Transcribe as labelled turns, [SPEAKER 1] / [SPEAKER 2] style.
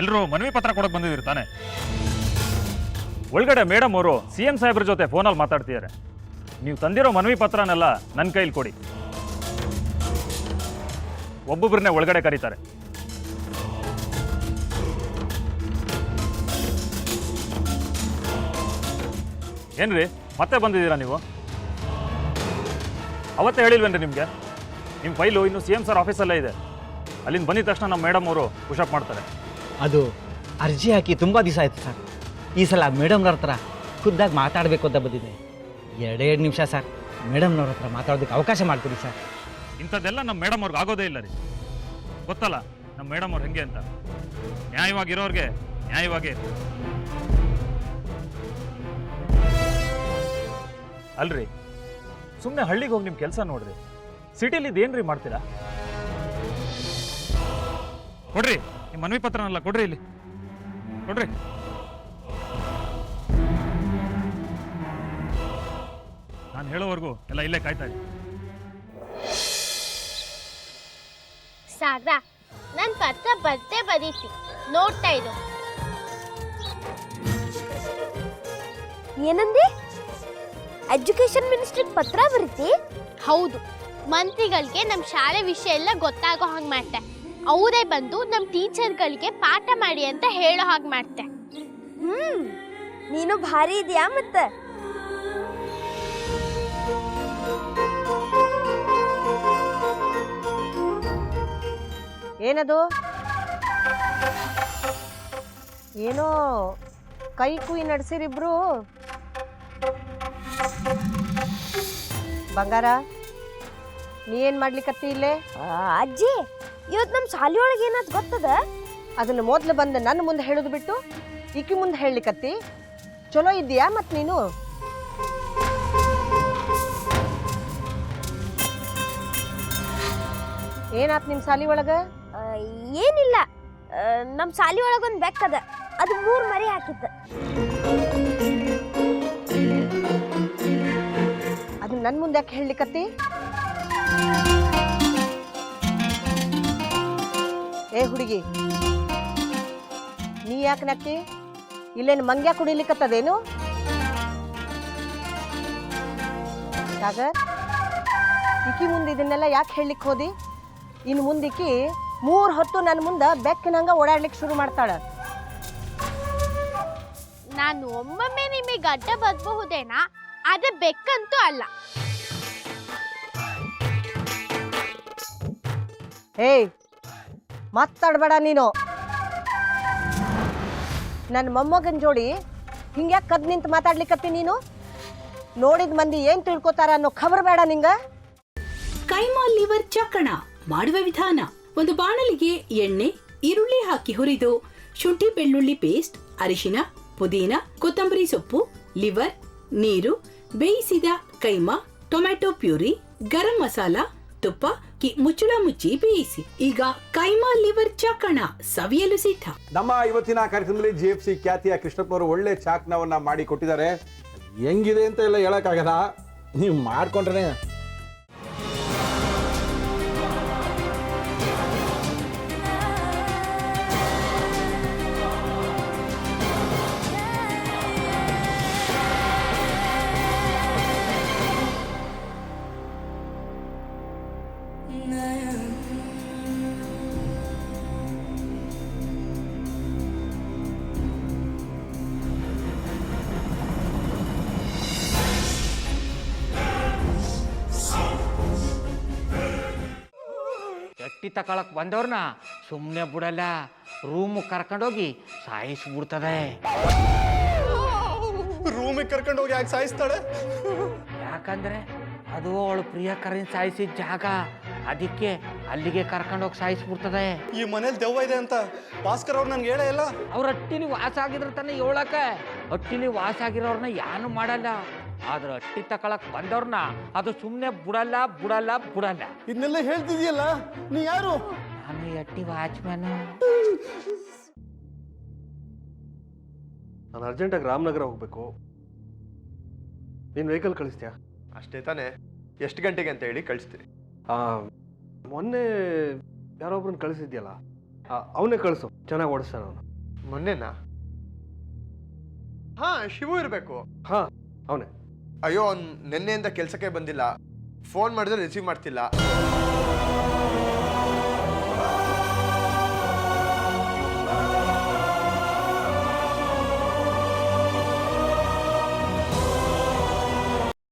[SPEAKER 1] ಎಲ್ಲರೂ ಮನವಿ ಪತ್ರ ಕೊಡಕ್ಕೆ ಬಂದಿದ್ದೀರಿ ತಾನೆ? ಒಳಗಡೆ ಮೇಡಮ್ ಅವರು CM ಸಾಹೇಬ್ರ ಜೊತೆ ಫೋನಲ್ಲಿ ಮಾತಾಡ್ತಿದ್ದಾರೆ. ನೀವು ತಂದಿರೋ ಮನವಿ ಪತ್ರನೆಲ್ಲ ನನ್ನ ಕೈಲಿ ಕೊಡಿ. ಒಬ್ಬೊಬ್ಬರನ್ನೇ ಒಳಗಡೆ ಕರೀತಾರೆ. ಏನ್ರಿ ಮತ್ತೆ ಬಂದಿದ್ದೀರಾ ನೀವು? ಅವತ್ತೇ ಹೇಳಿಲ್ವೇನ್ರಿ ನಿಮಗೆ? ನಿಮ್ಮ ಫೈಲು ಇನ್ನು CM ಸರ್ ಆಫೀಸಲ್ಲೇ ಇದೆ. ಅಲ್ಲಿಂದ ಬಂದಿದ ತಕ್ಷಣ ನಮ್ಮ ಮೇಡಮ್ ಅವರು ಪುಷಪ್ ಮಾಡ್ತಾರೆ.
[SPEAKER 2] ಅದು ಅರ್ಜಿ ಹಾಕಿ ತುಂಬ ದಿವಸ ಆಯಿತು ಸರ್. ಈ ಸಲ ಮೇಡಮ್ನವ್ರ ಹತ್ರ ಖುದ್ದಾಗಿ ಮಾತಾಡಬೇಕು ಅಂತ ಬಂದಿದ್ದೆ. 2 ನಿಮಿಷ ಸರ್, ಮೇಡಮ್ನವ್ರ ಹತ್ರ ಮಾತಾಡೋದಕ್ಕೆ ಅವಕಾಶ ಮಾಡ್ಕೊಡಿ ಸರ್.
[SPEAKER 1] ಇಂಥದ್ದೆಲ್ಲ ನಮ್ಮ ಮೇಡಮ್ ಅವ್ರಿಗೆ ಆಗೋದೇ ಇಲ್ಲ ರೀ. ಗೊತ್ತಲ್ಲ ನಮ್ಮ ಮೇಡಮ್ ಅವ್ರು ಹೆಂಗೆ ಅಂತ. ನ್ಯಾಯವಾಗಿರೋರಿಗೆ ನ್ಯಾಯವಾಗಿ. ಅಲ್ರಿ, ಸುಮ್ಮನೆ ಹಳ್ಳಿಗೆ ಹೋಗಿ ನಿಮ್ಮ ಕೆಲಸ ನೋಡ್ರಿ. ಸಿಟಿಲಿ ಇದೇನ್ರಿ ಮಾಡ್ತೀರಾ? ಕೊಡ್ರಿ ನಿಮ್ಮ ಮನವಿ ಪತ್ರನೆಲ್ಲ ಕೊಡ್ರಿ, ಇಲ್ಲಿ ಕೊಡ್ರಿ. ನಾನು ಹೇಳೋವರೆಗೂ ಎಲ್ಲ ಇಲ್ಲೇ ಕಾಯ್ತಾ ಇದ್ದೀನಿ.
[SPEAKER 3] ಸಾಗ್ರ, ನನ್ನ ಪತ್ರ ಬರ್ತೆ ಬರೀತಿ, ನೋಡ್ತಾ ಇರು.
[SPEAKER 4] ಏನಂದಿ? ಎಜುಕೇಶನ್ ಮಿನಿಸ್ಟ್ರಿಗೆ ಪತ್ರ ಬರೀತಿ?
[SPEAKER 3] ಹೌದು, ಮಂತ್ರಿಗಳಿಗೆ ನಮ್ಮ ಶಾಲೆ ವಿಷಯ ಎಲ್ಲ ಗೊತ್ತಾಗೋ ಹಾಗೆ ಮಾಡ್ತೆ. ಅವರೇ ಬಂದು ನಮ್ಮ ಟೀಚರ್ಗಳಿಗೆ ಪಾಠ ಮಾಡಿ ಅಂತ ಹೇಳೋ ಹಾಗೆ ಮಾಡ್ತೆ.
[SPEAKER 4] ನೀನು ಭಾರಿ ಇದೆಯಾ ಮತ್ತೆ?
[SPEAKER 5] ಏನದು? ಏನೋ ಕೈ ಕುಯಿ ನಡೆಸಿರಿಬ್ರು. ಬಂಗಾರ, ನೀ ಏನ್ ಮಾಡ್ಲಿಕ್ಕತ್ತಿ ಇಲ್ಲೇ?
[SPEAKER 4] ಅಜ್ಜಿ, ಇವತ್ತು ನಮ್ಮ ಶಾಲೆ ಒಳಗೆ ಏನಾದ್ ಗೊತ್ತದ?
[SPEAKER 5] ಅದನ್ನ ಮೊದ್ಲು ಬಂದು ನನ್ನ ಮುಂದೆ ಹೇಳೋದು ಬಿಟ್ಟು ಈಕಿ ಮುಂದೆ ಹೇಳಲಿಕ್ಕತ್ತಿ. ಚಲೋ ಇದ್ದೀಯಾ ಮತ್ ನೀನು? ಏನಾತ್ ನಿಮ್ ಸಾಲಿ ಒಳಗ?
[SPEAKER 4] ಏನಿಲ್ಲ, ನಮ್ಮ ಶಾಲೆ ಒಳಗೊಂದು ಬೆಕ್ಕದ, ಅದು 3 ಮರಿ ಹಾಕಿತ್ತು.
[SPEAKER 5] ಅದನ್ನ ನನ್ನ ಮುಂದೆ ಯಾಕೆ ಹೇಳಲಿಕ್ಕತ್ತಿ? ಏ ಹುಡುಗಿ, ನೀ ಯಾಕೆ ನಕ್ಕಿ? ಇಲ್ಲೇನು ಮಂಗ್ಯ ಕುಡಿಲಿಕ್ಕತ್ತದೇನು? ಸಾಗರ್, ಇಕ್ಕಿ ಮುಂದೆ ಇದನ್ನೆಲ್ಲ ಯಾಕೆ ಹೇಳಲಿಕ್ಕೆ ಹೋದಿ? ಇನ್ನು ಮುಂದಿಕ್ಕಿ 3 ಹೊತ್ತು ನನ್ನ ಮುಂದೆ ಬೆಕ್ಕಿನಂಗ ಓಡಾಡ್ಲಿಕ್ಕೆ ಶುರು ಮಾಡ್ತಾಳ.
[SPEAKER 3] ನಾನು ಒಮ್ಮೊಮ್ಮೆ ನಿಮಗೆ ಅಡ್ಡ ಬರಬಹುದೇನಾ, ಆದ್ರೆ ಬೆಕ್ಕಂತೂ ಅಲ್ಲ.
[SPEAKER 5] ಏಯ್, ಮಾತಾಡ್ಬೇಡ ನೀನು. ನನ್ನ ಮೊಮ್ಮಗನ ಜೋಡಿ ಹಿಂಗ್ಯಾಕೆ ಕದ್ ನಿಂತು ಮಾತಾಡ್ಲಿಕ್ಕತ್ತಿ ನೀನು? ನೋಡಿದ ಮಂದಿ ಏನ್ ತಿಳ್ಕೊತಾರ ಅನ್ನೋ ಖಬರ್ ಬೇಡ ನಿಂಗ?
[SPEAKER 6] ಕೈಮಾ ಲಿವರ್ ಚಕ್ಕಣ ಮಾಡುವ ವಿಧಾನ: ಒಂದು ಬಾಣಲಿಗೆ ಎಣ್ಣೆ, ಈರುಳ್ಳಿ ಹಾಕಿ ಹುರಿದು ಶುಂಠಿ ಬೆಳ್ಳುಳ್ಳಿ ಪೇಸ್ಟ್, ಅರಿಶಿನ, ಪುದೀನ, ಕೊತ್ತಂಬರಿ ಸೊಪ್ಪು, ಲಿವರ್, ನೀರು, ಬೇಯಿಸಿದ ಕೈಮಾ, ಟೊಮ್ಯಾಟೊ ಪ್ಯೂರಿ, ಗರಂ ಮಸಾಲ, ತುಪ್ಪ ಮುಚ್ಚಳ ಮುಚ್ಚಿ ಬೇಯಿಸಿ. ಈಗ ಕೈಮಾ ಲಿವರ್ ಚಾಕಣ ಸವಿಯಲು ಸಿದ್ಧ.
[SPEAKER 7] ನಮ್ಮ ಇವತ್ತಿನ ಕಾರ್ಯಕ್ರಮದಲ್ಲಿ GFC ಖ್ಯಾತಿಯ ಕೃಷ್ಣಪ್ಪನವರು ಒಳ್ಳೆ ಚಾಕ್ನವನ್ನ ಮಾಡಿ ಕೊಟ್ಟಿದ್ದಾರೆ. ಹೆಂಗಿದೆ ಅಂತ ಎಲ್ಲ ಹೇಳಕ್ಕಾಗಲ್ಲ, ನೀವು ಮಾಡ್ಕೊಂಡ್ರೆ.
[SPEAKER 8] ಎಟ್ಟಿ ತಕೊಳಕ್ ಬಂದವ್ರನ್ನ ಸುಮ್ಮನೆ ಬಿಡಲ್ಲ, ರೂಮ್ ಕರ್ಕೊಂಡೋಗಿ ಸಾಯಿಸ್ಬಿಡ್ತದೆ.
[SPEAKER 7] ರೂಮಿಗೆ ಕರ್ಕೊಂಡೋಗಿ ಯಾಕೆ ಸಾಯಿಸ್ತಾಳೆ?
[SPEAKER 8] ಯಾಕಂದ್ರೆ ಅದು ಅವಳು ಪ್ರಿಯಕರನ್ ಸಾಯಿಸಿದ ಜಾಗ, ಅದಕ್ಕೆ ಅಲ್ಲಿಗೆ ಕರ್ಕೊಂಡೋಗಿ ಸಾಯಿಸ್ಬಿಡ್ತದೆ.
[SPEAKER 7] ಈ ಮನೇಲಿ ದೆವ್ವ ಇದೆ ಅಂತ ಭಾಸ್ಕರ್ ಅವ್ರು ನನ್ಗೆ ಹೇಳೇ ಇಲ್ಲ.
[SPEAKER 8] ಅವ್ರ ಹಟ್ಟಿಲಿ ವಾಸ ಆಗಿದ್ರ ತಾನೆ ಹೇಳಕ. ಹಟ್ಟಿಲಿ ವಾಸ ಆಗಿರೋರ್ನ ಏನು ಮಾಡಲ್ಲ, ಆದ್ರೆ ಹಟ್ಟಿ ತಕೊಳಕ್ ಬಂದವ್ರನ್ನ ಅದು ಸುಮ್ಮನೆ ಬಿಡಲ್ಲ ಬಿಡಲ್ಲ ಬಿಡಲ್ಲ.
[SPEAKER 7] ಇದನ್ನೆಲ್ಲ ಹೇಳ್ತಿದ್ಯಲ್ಲ, ನೀ ಯಾರು?
[SPEAKER 8] ನಾನು ಹಟ್ಟಿ ವಾಚ್ಮ್ಯಾನ್.
[SPEAKER 9] ನಾನು ಅರ್ಜೆಂಟಾಗಿ ರಾಮನಗರ ಹೋಗ್ಬೇಕು. ನೀನು ವೆಹಿಕಲ್ ಕಳಿಸ್ತೀಯಾ?
[SPEAKER 7] ಅಷ್ಟೇ ತಾನೆ, ಎಷ್ಟು ಗಂಟೆಗೆ ಅಂತ ಹೇಳಿ ಕಳಿಸ್ತೀನಿ.
[SPEAKER 9] ಮೊನ್ನೆ ಯಾರೊಬ್ರನ್ನ ಕಳಿಸಿದ್ಯಲ್ಲ, ಅವನೇ ಕಳಿಸು, ಚೆನ್ನಾಗಿ ಓಡಿಸ್ತಾನೆ ಅವನು. ಮೊನ್ನೆನಾ? ಹಾ, ಶಿವು ಇರಬೇಕು. ಹಾ, ಅವನೇ.
[SPEAKER 10] ಅಯ್ಯೋ, ಅವ್ನು ನಿನ್ನೆಯಿಂದ ಕೆಲಸಕ್ಕೆ ಬಂದಿಲ್ಲ. ಫೋನ್ ಮಾಡಿದ್ರೆ ರಿಸೀವ್ ಮಾಡ್ತಿಲ್ಲ.